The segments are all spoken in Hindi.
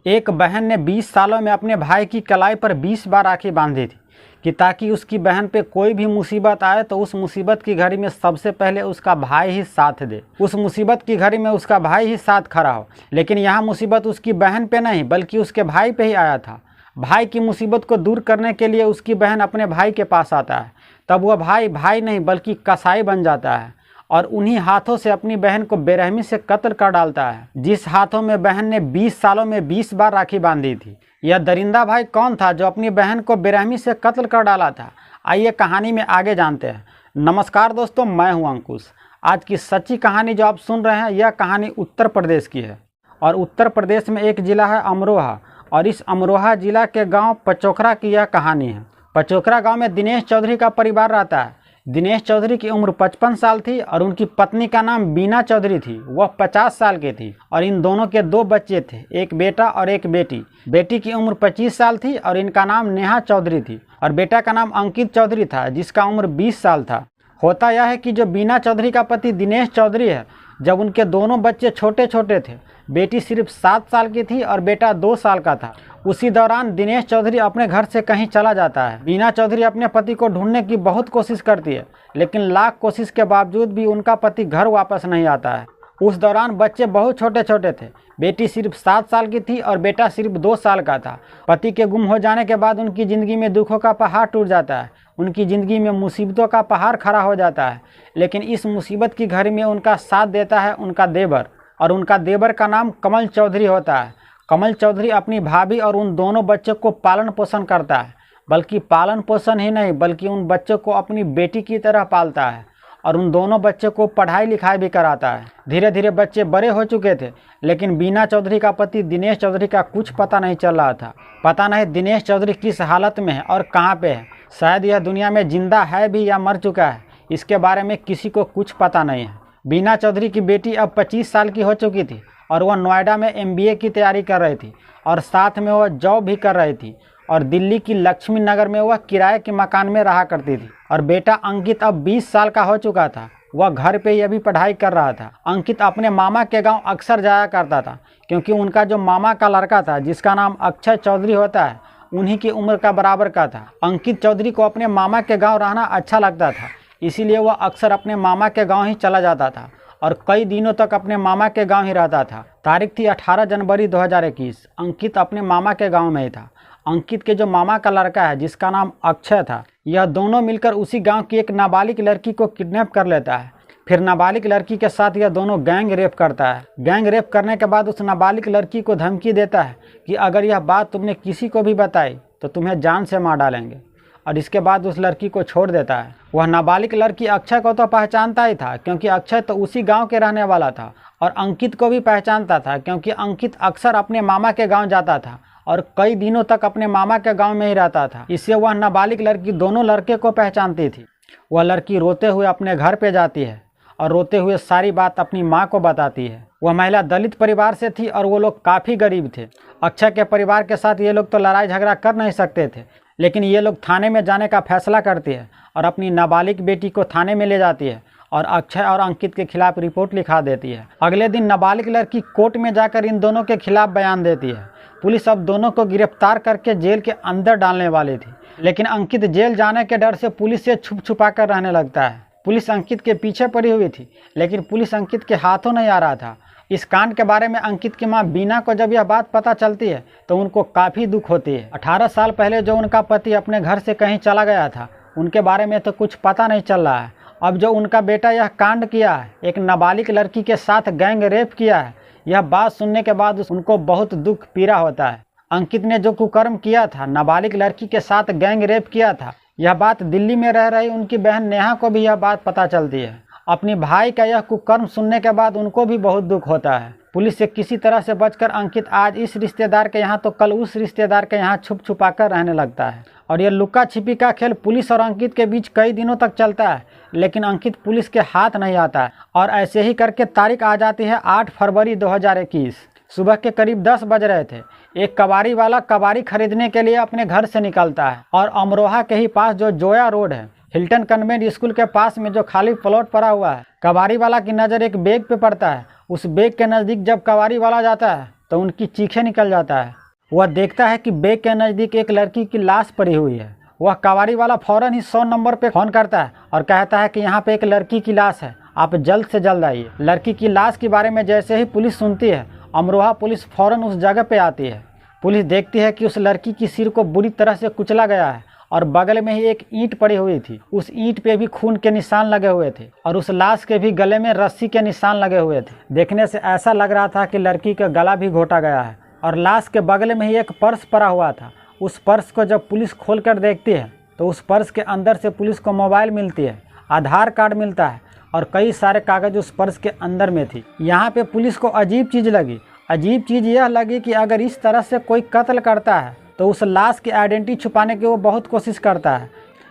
एक बहन ने 20 सालों में अपने भाई की कलाई पर 20 बार राखी बांधी थी कि ताकि उसकी बहन पे कोई भी मुसीबत आए तो उस मुसीबत की घड़ी में सबसे पहले उसका भाई ही साथ दे, उस मुसीबत की घड़ी में उसका भाई ही साथ खड़ा हो। लेकिन यहाँ मुसीबत उसकी बहन पे नहीं बल्कि उसके भाई पे ही आया था। भाई की मुसीबत को दूर करने के लिए उसकी बहन अपने भाई के पास आता है, तब वह भाई नहीं बल्कि कसाई बन जाता है और उन्हीं हाथों से अपनी बहन को बेरहमी से कत्ल कर डालता है, जिस हाथों में बहन ने 20 सालों में 20 बार राखी बांधी थी। यह दरिंदा भाई कौन था जो अपनी बहन को बेरहमी से कत्ल कर डाला था? आइए कहानी में आगे जानते हैं। नमस्कार दोस्तों, मैं हूं अंकुश। आज की सच्ची कहानी जो आप सुन रहे हैं यह कहानी उत्तर प्रदेश की है और उत्तर प्रदेश में एक ज़िला है अमरोहा और इस अमरोहा ज़िला के गाँव पचोखरा की यह कहानी है। पचोखरा गाँव में दिनेश चौधरी का परिवार रहता है। दिनेश चौधरी की उम्र 55 साल थी और उनकी पत्नी का नाम बीना चौधरी थी, वह 50 साल की थी और इन दोनों के 2 बच्चे थे, एक बेटा और एक बेटी। बेटी की उम्र 25 साल थी और इनका नाम नेहा चौधरी थी और बेटा का नाम अंकित चौधरी था जिसका उम्र 20 साल था। होता यह है कि जो बीना चौधरी का पति दिनेश चौधरी है, जब उनके दोनों बच्चे छोटे छोटे थे, बेटी सिर्फ 7 साल की थी और बेटा 2 साल का था, उसी दौरान दिनेश चौधरी अपने घर से कहीं चला जाता है। बीना चौधरी अपने पति को ढूंढने की बहुत कोशिश करती है, लेकिन लाख कोशिश के बावजूद भी उनका पति घर वापस नहीं आता है। उस दौरान बच्चे बहुत छोटे छोटे थे। बेटी सिर्फ 7 साल की थी और बेटा सिर्फ 2 साल का था। पति के गुम हो जाने के बाद उनकी ज़िंदगी में दुखों का पहाड़ टूट जाता है, उनकी ज़िंदगी में मुसीबतों का पहाड़ खड़ा हो जाता है। लेकिन इस मुसीबत की घड़ी में उनका साथ देता है उनका देवर, और उनका देवर का नाम कमल चौधरी होता है। कमल चौधरी अपनी भाभी और उन दोनों बच्चों को पालन पोषण करता है, बल्कि पालन पोषण ही नहीं बल्कि उन बच्चों को अपनी बेटी की तरह पालता है और उन दोनों बच्चों को पढ़ाई लिखाई भी कराता है। धीरे धीरे बच्चे बड़े हो चुके थे, लेकिन बीना चौधरी का पति दिनेश चौधरी का कुछ पता नहीं चल रहा था। पता नहीं दिनेश चौधरी किस हालत में है और कहाँ पे है। शायद यह दुनिया में जिंदा है भी या मर चुका है, इसके बारे में किसी को कुछ पता नहीं है। बीना चौधरी की बेटी अब 25 साल की हो चुकी थी और वह नोएडा में MBA की तैयारी कर रही थी और साथ में वह जॉब भी कर रही थी और दिल्ली की लक्ष्मी नगर में वह किराए के मकान में रहा करती थी। और बेटा अंकित अब 20 साल का हो चुका था, वह घर पे ही अभी पढ़ाई कर रहा था। अंकित अपने मामा के गांव अक्सर जाया करता था क्योंकि उनका जो मामा का लड़का था जिसका नाम अक्षय चौधरी होता है, उन्हीं की उम्र का बराबर का था। अंकित चौधरी को अपने मामा के गाँव रहना अच्छा लगता था, इसीलिए वह अक्सर अपने मामा के गाँव ही चला जाता था और कई दिनों तक अपने मामा के गांव ही रहता था। तारीख थी 18 जनवरी 2021। अंकित अपने मामा के गांव में ही था। अंकित के जो मामा का लड़का है जिसका नाम अक्षय था, यह दोनों मिलकर उसी गांव की एक नाबालिग लड़की को किडनैप कर लेता है। फिर नाबालिग लड़की के साथ यह दोनों गैंग रेप करता है। गैंग रेप करने के बाद उस नाबालिग लड़की को धमकी देता है कि अगर यह बात तुमने किसी को भी बताई तो तुम्हें जान से मार डालेंगे, और इसके बाद उस लड़की को छोड़ देता है। वह नाबालिग लड़की अक्षय को तो पहचानता ही था क्योंकि अक्षय तो उसी गांव के रहने वाला था, और अंकित को भी पहचानता था क्योंकि अंकित अक्सर अपने मामा के गांव जाता था और कई दिनों तक अपने मामा के गांव में ही रहता था। इससे वह नाबालिग लड़की दोनों लड़के को पहचानती थी। वह लड़की रोते हुए अपने घर पे जाती है और रोते हुए सारी बात अपनी माँ को बताती है। वह महिला दलित परिवार से थी और वो लोग काफ़ी गरीब थे। अक्षय के परिवार के साथ ये लोग तो लड़ाई झगड़ा कर नहीं सकते थे, लेकिन ये लोग थाने में जाने का फैसला करती है और अपनी नाबालिग बेटी को थाने में ले जाती है और अक्षय और अंकित के खिलाफ रिपोर्ट लिखा देती है। अगले दिन नाबालिग लड़की कोर्ट में जाकर इन दोनों के खिलाफ बयान देती है। पुलिस अब दोनों को गिरफ्तार करके जेल के अंदर डालने वाली थी, लेकिन अंकित जेल जाने के डर से पुलिस से छुप छुपा कर रहने लगता है। पुलिस अंकित के पीछे पड़ी हुई थी, लेकिन पुलिस अंकित के हाथों नहीं आ रहा था। इस कांड के बारे में अंकित की मां बीना को जब यह बात पता चलती है तो उनको काफ़ी दुख होती है। 18 साल पहले जो उनका पति अपने घर से कहीं चला गया था, उनके बारे में तो कुछ पता नहीं चल रहा है। अब जो उनका बेटा यह कांड किया है, एक नाबालिग लड़की के साथ गैंग रेप किया है, यह बात सुनने के बाद उनको बहुत दुख पीड़ा होता है। अंकित ने जो कुकर्म किया था, नाबालिग लड़की के साथ गैंग रेप किया था, यह बात दिल्ली में रह रही उनकी बहन नेहा को भी यह बात पता चलती है। अपनी भाई का यह कुकर्म सुनने के बाद उनको भी बहुत दुख होता है। पुलिस से किसी तरह से बचकर अंकित आज इस रिश्तेदार के यहाँ तो कल उस रिश्तेदार के यहाँ छुप छुपा कर रहने लगता है और यह लुका छिपी का खेल पुलिस और अंकित के बीच कई दिनों तक चलता है, लेकिन अंकित पुलिस के हाथ नहीं आता है। और ऐसे ही करके तारीख आ जाती है 8 फरवरी 2021। सुबह के करीब 10 बज रहे थे। एक कबाड़ी वाला कबाड़ी खरीदने के लिए अपने घर से निकलता है और अमरोहा के ही पास जो जोया रोड है, हिल्टन कन्वेंट स्कूल के पास में जो खाली प्लॉट पड़ा हुआ है, कबाड़ी वाला की नज़र एक बैग पे पड़ता है। उस बैग के नज़दीक जब कबाड़ी वाला जाता है तो उनकी चीखें निकल जाता है। वह देखता है कि बैग के नज़दीक एक लड़की की लाश पड़ी हुई है। वह कबाड़ी वाला फ़ौरन ही 100 नंबर पे फ़ोन करता है और कहता है कि यहाँ पे एक लड़की की लाश है, आप जल्द से जल्द आइए। लड़की की लाश के बारे में जैसे ही पुलिस सुनती है, अमरोहा पुलिस फ़ौरन उस जगह पे आती है। पुलिस देखती है कि उस लड़की की सिर को बुरी तरह से कुचला गया है और बगल में ही एक ईंट पड़ी हुई थी। उस ईंट पे भी खून के निशान लगे हुए थे और उस लाश के भी गले में रस्सी के निशान लगे हुए थे। देखने से ऐसा लग रहा था कि लड़की का गला भी घोटा गया है। और लाश के बगल में ही एक पर्स पड़ा हुआ था। उस पर्स को जब पुलिस खोल कर देखती है तो उस पर्स के अंदर से पुलिस को मोबाइल मिलती है, आधार कार्ड मिलता है और कई सारे कागज़ उस पर्स के अंदर में थी। यहाँ पे पुलिस को अजीब चीज़ लगी। अजीब चीज़ यह लगी कि अगर इस तरह से कोई कत्ल करता है तो उस लाश की आइडेंटिटी छुपाने की वो बहुत कोशिश करता है।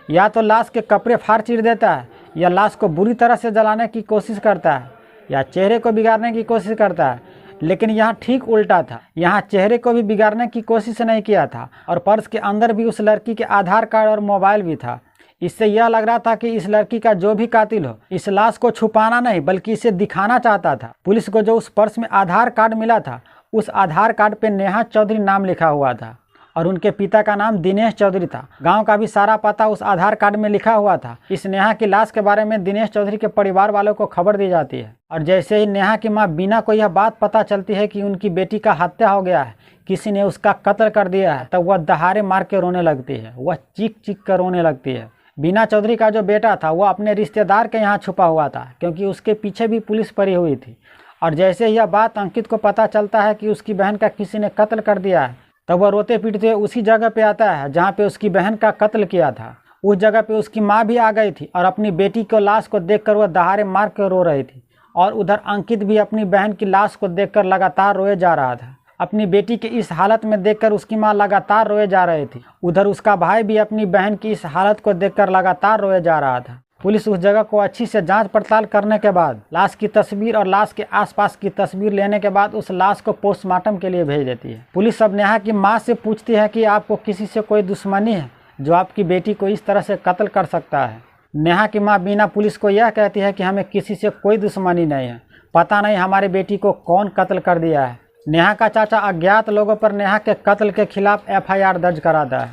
या तो लाश के कपड़े फाड़ चीर देता है, या लाश को बुरी तरह से जलाने की कोशिश करता है, या चेहरे को बिगाड़ने की कोशिश करता है। लेकिन यहाँ ठीक उल्टा था। यहाँ चेहरे को भी बिगाड़ने की कोशिश नहीं किया था और पर्स के अंदर भी उस लड़की के आधार कार्ड और मोबाइल भी था। इससे यह लग रहा था कि इस लड़की का जो भी कातिल हो, इस लाश को छुपाना नहीं बल्कि इसे दिखाना चाहता था। पुलिस को जो उस पर्स में आधार कार्ड मिला था, उस आधार कार्ड पे नेहा चौधरी नाम लिखा हुआ था और उनके पिता का नाम दिनेश चौधरी था। गांव का भी सारा पता उस आधार कार्ड में लिखा हुआ था। इस नेहा की लाश के बारे में दिनेश चौधरी के परिवार वालों को खबर दी जाती है और जैसे ही नेहा की मां बीना को यह बात पता चलती है कि उनकी बेटी का हत्या हो गया है, किसी ने उसका कत्ल कर दिया है, तब वह दहाड़े मार के रोने लगती है। वह चीख चीख कर रोने लगती है। बीना चौधरी का जो बेटा था वह अपने रिश्तेदार के यहाँ छुपा हुआ था क्योंकि उसके पीछे भी पुलिस पड़ी हुई थी। और जैसे यह बात अंकित को पता चलता है कि उसकी बहन का किसी ने कत्ल कर दिया है, तब वह रोते पीटते उसी जगह पे आता है जहाँ पे उसकी बहन का कत्ल किया था। उस जगह पे उसकी माँ भी आ गई थी और अपनी बेटी को लाश को देखकर वह दहाड़े मार कर रो रही थी। और उधर अंकित भी अपनी बहन की लाश को देखकर लगातार रोए जा रहा था। अपनी बेटी की इस हालत में देखकर उसकी माँ लगातार रोए जा रही थी। उधर उसका भाई भी अपनी बहन की इस हालत को देखकर लगातार रोए जा रहा था। पुलिस उस जगह को अच्छी से जांच पड़ताल करने के बाद लाश की तस्वीर और लाश के आसपास की तस्वीर लेने के बाद उस लाश को पोस्टमार्टम के लिए भेज देती है। पुलिस अब नेहा की मां से पूछती है कि आपको किसी से कोई दुश्मनी है जो आपकी बेटी को इस तरह से कत्ल कर सकता है। नेहा की मां बीना पुलिस को यह कहती है कि हमें किसी से कोई दुश्मनी नहीं है, पता नहीं हमारी बेटी को कौन कत्ल कर दिया है। नेहा का चाचा अज्ञात लोगों पर नेहा के कत्ल के खिलाफ FIR दर्ज कराता है।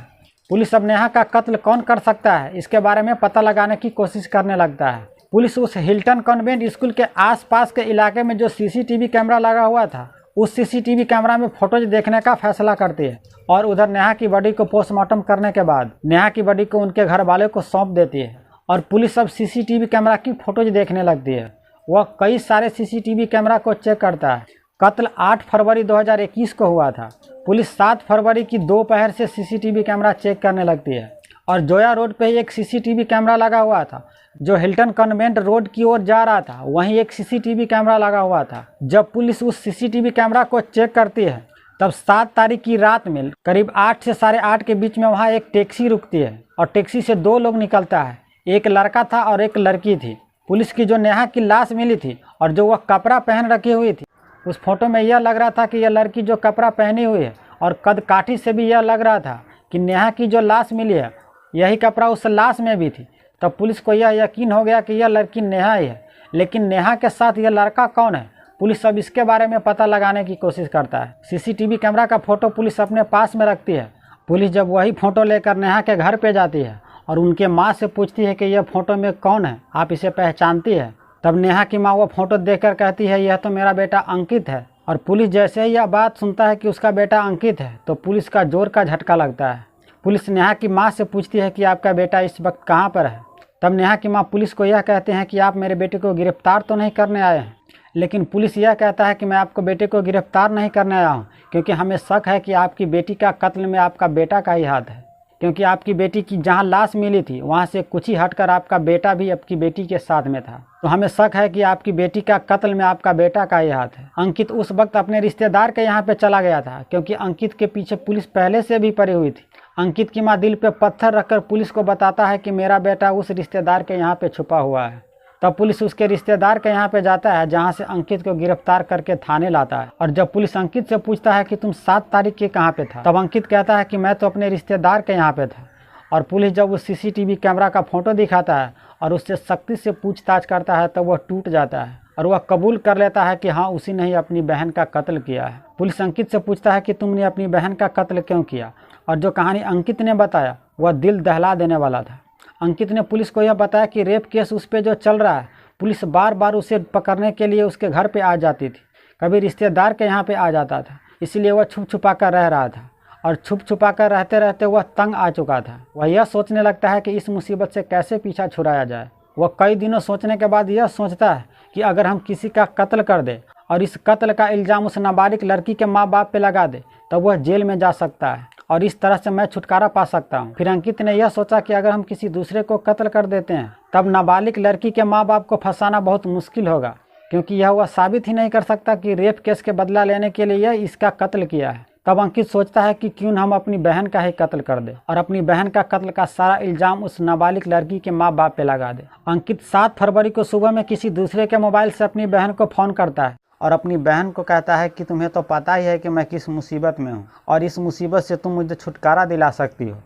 पुलिस अब नेहा का कत्ल कौन कर सकता है इसके बारे में पता लगाने की कोशिश करने लगता है। पुलिस उस हिल्टन कॉन्वेंट स्कूल के आसपास के इलाके में जो CCTV कैमरा लगा हुआ था, उस CCTV कैमरा में फोटोज देखने का फैसला करती है और उधर नेहा की बॉडी को पोस्टमार्टम करने के बाद नेहा की बॉडी को उनके घर वाले को सौंप देती है और पुलिस अब CCTV कैमरा की फोटोज देखने लगती है। वह कई सारे CCTV कैमरा को चेक करता है। कत्ल 8 फरवरी 2021 को हुआ था। पुलिस 7 फरवरी की दोपहर से CCTV कैमरा चेक करने लगती है और जोया रोड पे ही एक CCTV कैमरा लगा हुआ था। जो हिल्टन कॉन्वेंट रोड की ओर जा रहा था वहीं एक CCTV कैमरा लगा हुआ था। जब पुलिस उस CCTV कैमरा को चेक करती है तब 7 तारीख की रात में करीब 8 से 8:30 के बीच में वहाँ एक टैक्सी रुकती है और टैक्सी से 2 लोग निकलता है। एक लड़का था और एक लड़की थी। पुलिस की जो नेहा की लाश मिली थी और जो वह कपड़ा पहन रखी हुई थी, उस फोटो में यह लग रहा था कि यह लड़की जो कपड़ा पहनी हुई है और कदकाठी से भी यह लग रहा था कि नेहा की जो लाश मिली है यही कपड़ा उस लाश में भी थी। तब पुलिस को यह यकीन हो गया कि यह लड़की नेहा ही है। लेकिन नेहा के साथ यह लड़का कौन है, पुलिस अब इसके बारे में पता लगाने की कोशिश करता है। CCTV कैमरा का फोटो पुलिस अपने पास में रखती है। पुलिस जब वही फ़ोटो लेकर नेहा के घर पे जाती है और उनके माँ से पूछती है कि यह फ़ोटो में कौन है, आप इसे पहचानती है? तब नेहा की माँ वो फ़ोटो देखकर कहती है यह तो मेरा बेटा अंकित है। और पुलिस जैसे ही यह बात सुनता है कि उसका बेटा अंकित है तो पुलिस का जोर का झटका लगता है। पुलिस नेहा की माँ से पूछती है कि आपका बेटा इस वक्त कहाँ पर है। तब नेहा की माँ पुलिस को यह कहते हैं कि आप मेरे बेटे को गिरफ्तार तो नहीं करने आए हैं। लेकिन पुलिस यह कहता है कि मैं आपको बेटे को गिरफ्तार नहीं करने आया हूँ क्योंकि हमें शक है कि आपकी बेटी का कत्ल में आपका बेटा का ही हाथ है, क्योंकि आपकी बेटी की जहाँ लाश मिली थी वहाँ से कुछ ही हटकर आपका बेटा भी आपकी बेटी के साथ में था। तो हमें शक है कि आपकी बेटी का कत्ल में आपका बेटा का ही हाथ है। अंकित उस वक्त अपने रिश्तेदार के यहाँ पे चला गया था क्योंकि अंकित के पीछे पुलिस पहले से भी पड़ी हुई थी। अंकित की माँ दिल पे पत्थर रखकर पुलिस को बताता है कि मेरा बेटा उस रिश्तेदार के यहाँ पे छुपा हुआ है। तब पुलिस उसके रिश्तेदार के यहाँ पे जाता है जहाँ से अंकित को गिरफ्तार करके थाने लाता है। और जब पुलिस अंकित से पूछता है कि तुम 7 तारीख के कहाँ पे था, तब अंकित कहता है कि मैं तो अपने रिश्तेदार के यहाँ पे था। और पुलिस जब उस CCTV कैमरा का फोटो दिखाता है और उससे सख्ती से पूछताछ करता है तब वह टूट जाता है और वह कबूल कर लेता है कि हाँ उसी ने ही अपनी बहन का कत्ल किया है। पुलिस अंकित से पूछता है कि तुमने अपनी बहन का कत्ल क्यों किया, और जो कहानी अंकित ने बताया वह दिल दहला देने वाला था। अंकित ने पुलिस को यह बताया कि रेप केस उस पर जो चल रहा है, पुलिस बार बार उसे पकड़ने के लिए उसके घर पे आ जाती थी, कभी रिश्तेदार के यहाँ पे आ जाता था, इसलिए वह छुप छुपा कर रह रहा था। और छुप छुपा कर रहते रहते वह तंग आ चुका था। वह यह सोचने लगता है कि इस मुसीबत से कैसे पीछा छुड़ाया जाए। वह कई दिनों सोचने के बाद यह सोचता है कि अगर हम किसी का कत्ल कर दे और इस कत्ल का इल्ज़ाम उस नाबालिग लड़की के माँ बाप पे लगा दे, तब वह जेल में जा सकता है और इस तरह से मैं छुटकारा पा सकता हूँ। फिर अंकित ने यह सोचा कि अगर हम किसी दूसरे को कत्ल कर देते हैं, तब नाबालिग लड़की के माँ बाप को फंसाना बहुत मुश्किल होगा, क्योंकि यह वह साबित ही नहीं कर सकता कि रेप केस के बदला लेने के लिए यह इसका कत्ल किया है। तब अंकित सोचता है कि क्यों न हम अपनी बहन का ही कत्ल कर दे और अपनी बहन का कत्ल का सारा इल्ज़ाम उस नाबालिग लड़की के माँ बाप पे लगा दे। अंकित 7 फरवरी को सुबह में किसी दूसरे के मोबाइल से अपनी बहन को फ़ोन करता है और अपनी बहन को कहता है कि तुम्हें तो पता ही है कि मैं किस मुसीबत में हूँ और इस मुसीबत से तुम मुझे छुटकारा दिला सकती हो।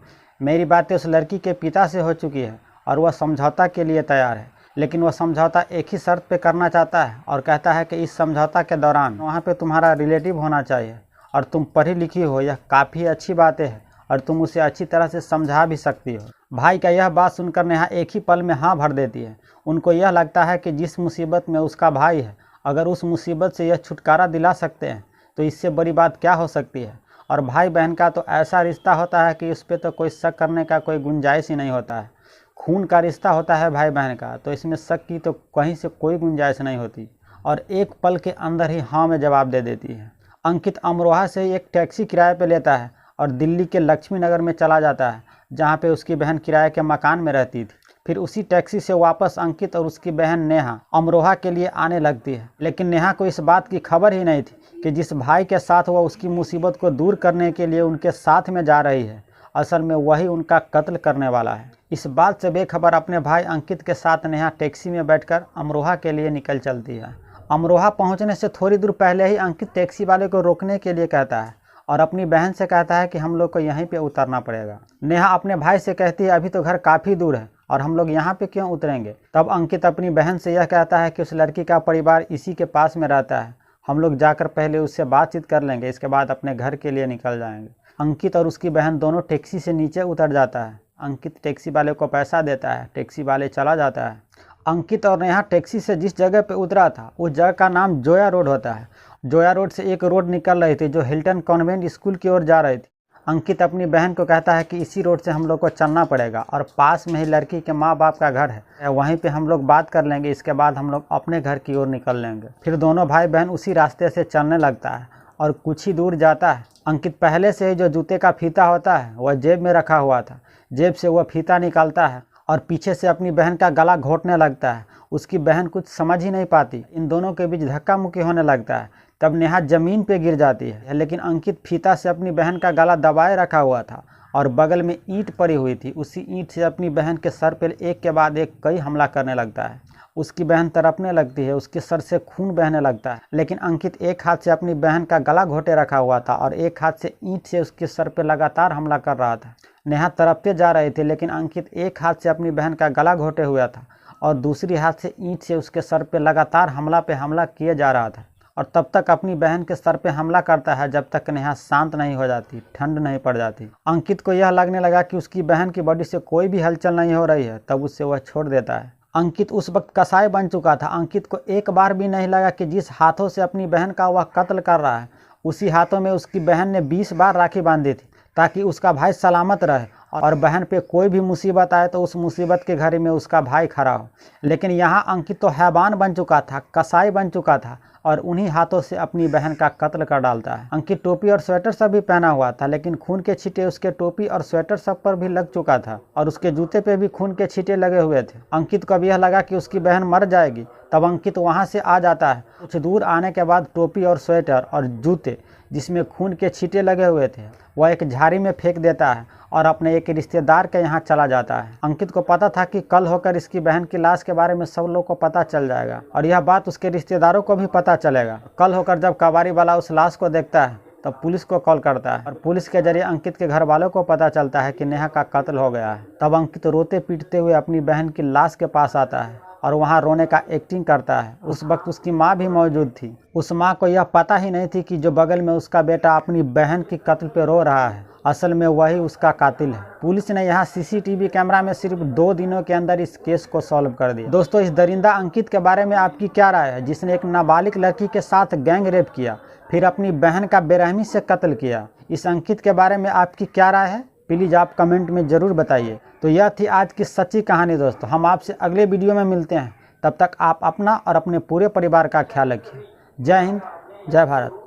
मेरी बातें उस लड़की के पिता से हो चुकी है और वह समझौता के लिए तैयार है, लेकिन वह समझौता एक ही शर्त पे करना चाहता है और कहता है कि इस समझौता के दौरान वहाँ पे तुम्हारा रिलेटिव होना चाहिए और तुम पढ़ी लिखी हो, यह काफ़ी अच्छी बातें हैं और तुम उसे अच्छी तरह से समझा भी सकती हो। भाई का यह बात सुनकर नेहा एक ही पल में हाँ भर देती है। उनको यह लगता है कि जिस मुसीबत में उसका भाई है, अगर उस मुसीबत से यह छुटकारा दिला सकते हैं तो इससे बड़ी बात क्या हो सकती है। और भाई बहन का तो ऐसा रिश्ता होता है कि उस पर तो कोई शक करने का कोई गुंजाइश ही नहीं होता है। खून का रिश्ता होता है भाई बहन का, तो इसमें शक की तो कहीं से कोई गुंजाइश नहीं होती और एक पल के अंदर ही हाँ में जवाब दे देती है। अंकित अमरोहा से एक टैक्सी किराए पे लेता है और दिल्ली के लक्ष्मी नगर में चला जाता है, जहाँ पे उसकी बहन किराए के मकान में रहती थी। फिर उसी टैक्सी से वापस अंकित और उसकी बहन नेहा अमरोहा के लिए आने लगती है, लेकिन नेहा को इस बात की खबर ही नहीं थी कि जिस भाई के साथ वह उसकी मुसीबत को दूर करने के लिए उनके साथ में जा रही है, असल में वही उनका कत्ल करने वाला है। इस बात से बेखबर अपने भाई अंकित के साथ नेहा टैक्सी में बैठकर अमरोहा के लिए निकल चलती है। अमरोहा पहुंचने से थोड़ी दूर पहले ही अंकित टैक्सी वाले को रोकने के लिए कहता है और अपनी बहन से कहता है कि हम लोग को यहीं पे उतरना पड़ेगा। नेहा अपने भाई से कहती है अभी तो घर काफ़ी दूर है और हम लोग यहाँ पे क्यों उतरेंगे। तब अंकित अपनी बहन से यह कहता है कि उस लड़की का परिवार इसी के पास में रहता है, हम लोग जाकर पहले उससे बातचीत कर लेंगे, इसके बाद अपने घर के लिए निकल जाएंगे। अंकित और उसकी बहन दोनों टैक्सी से नीचे उतर जाता है। अंकित टैक्सी वाले को पैसा देता है, टैक्सी वाले चला जाता है। अंकित और नेहा टैक्सी से जिस जगह पे उतरा था उस जगह का नाम जोया रोड होता है। जोया रोड से एक रोड निकल रही थी जो हिल्टन कॉन्वेंट स्कूल की ओर जा रही थी। अंकित अपनी बहन को कहता है कि इसी रोड से हम लोग को चलना पड़ेगा और पास में ही लड़की के माँ बाप का घर है, वहीं पे हम लोग बात कर लेंगे, इसके बाद हम लोग अपने घर की ओर निकल लेंगे। फिर दोनों भाई बहन उसी रास्ते से चलने लगता है और कुछ ही दूर जाता है। अंकित पहले से ही जो जूते का फीता होता है वह जेब में रखा हुआ था, जेब से वह फीता निकालता है और पीछे से अपनी बहन का गला घोंटने लगता है। उसकी बहन कुछ समझ ही नहीं पाती, इन दोनों के बीच धक्का मुक्की होने लगता है। तब नेहा जमीन पे गिर जाती है, लेकिन अंकित फीता से अपनी बहन का गला दबाए रखा हुआ था और बगल में ईंट पड़ी हुई थी। उसी ईंट से अपनी बहन के सर पर एक के बाद एक कई हमला करने लगता है। उसकी बहन तड़पने लगती है, उसके सर से खून बहने लगता है, लेकिन अंकित एक हाथ से अपनी बहन का गला घोंटे रखा हुआ था और एक हाथ से ईंट से उसके सर पर लगातार हमला कर रहा था। नेहा तड़पते जा रही थी, लेकिन अंकित एक हाथ से अपनी बहन का गला घोंटे हुआ था और दूसरी हाथ से ईंट से उसके सर पे लगातार हमला पे हमला किए जा रहा था। और तब तक अपनी बहन के सर पे हमला करता है जब तक नेहा शांत नहीं हो जाती, ठंड नहीं पड़ जाती। अंकित को यह लगने लगा कि उसकी बहन की बॉडी से कोई भी हलचल नहीं हो रही है, तब उससे वह छोड़ देता है। अंकित उस वक्त कसाई बन चुका था। अंकित को एक बार भी नहीं लगा कि जिस हाथों से अपनी बहन का वह कत्ल कर रहा है, उसी हाथों में उसकी बहन ने 20 बार राखी बांधी थी ताकि उसका भाई सलामत रहे और बहन पे कोई भी मुसीबत आए तो उस मुसीबत के घड़ी में उसका भाई खड़ा हो। लेकिन यहाँ अंकित तो हैवान बन चुका था, कसाई बन चुका था और उन्हीं हाथों से अपनी बहन का कत्ल कर डालता है। अंकित टोपी और स्वेटर सब भी पहना हुआ था, लेकिन खून के छींटे उसके टोपी और स्वेटर सब पर भी लग चुका था और उसके जूते पे भी खून के छींटे लगे हुए थे। अंकित को अब यह लगा कि उसकी बहन मर जाएगी। तब अंकित वहाँ से आ जाता है। कुछ दूर आने के बाद टोपी और स्वेटर और जूते जिसमें खून के छींटे लगे हुए थे वह एक झाड़ी में फेंक देता है और अपने एक रिश्तेदार के यहाँ चला जाता है। अंकित को पता था कि कल होकर इसकी बहन की लाश के बारे में सब लोग को पता चल जाएगा और यह बात उसके रिश्तेदारों को भी पता चलेगा। कल होकर जब कबाड़ी वाला उस लाश को देखता है तब पुलिस को कॉल करता है और पुलिस के जरिए अंकित के घर वालों को पता चलता है कि नेहा का कत्ल हो गया है। तब अंकित रोते पीटते हुए अपनी बहन की लाश के पास आता है और वहाँ रोने का एक्टिंग करता है। उस वक्त उसकी माँ भी मौजूद थी। उस माँ को यह पता ही नहीं थी कि जो बगल में उसका बेटा अपनी बहन की कत्ल पे रो रहा है, असल में वही उसका कातिल है। पुलिस ने यहाँ सीसीटीवी कैमरा में सिर्फ 2 दिनों के अंदर इस केस को सॉल्व कर दिया। दोस्तों, इस दरिंदा अंकित के बारे में आपकी क्या राय है, जिसने एक नाबालिग लड़की के साथ गैंग रेप किया, फिर अपनी बहन का बेरहमी से कत्ल किया? इस अंकित के बारे में आपकी क्या राय है, प्लीज़ आप कमेंट में ज़रूर बताइए। तो यह थी आज की सच्ची कहानी। दोस्तों, हम आपसे अगले वीडियो में मिलते हैं। तब तक आप अपना और अपने पूरे परिवार का ख्याल रखिए। जय हिंद, जय भारत।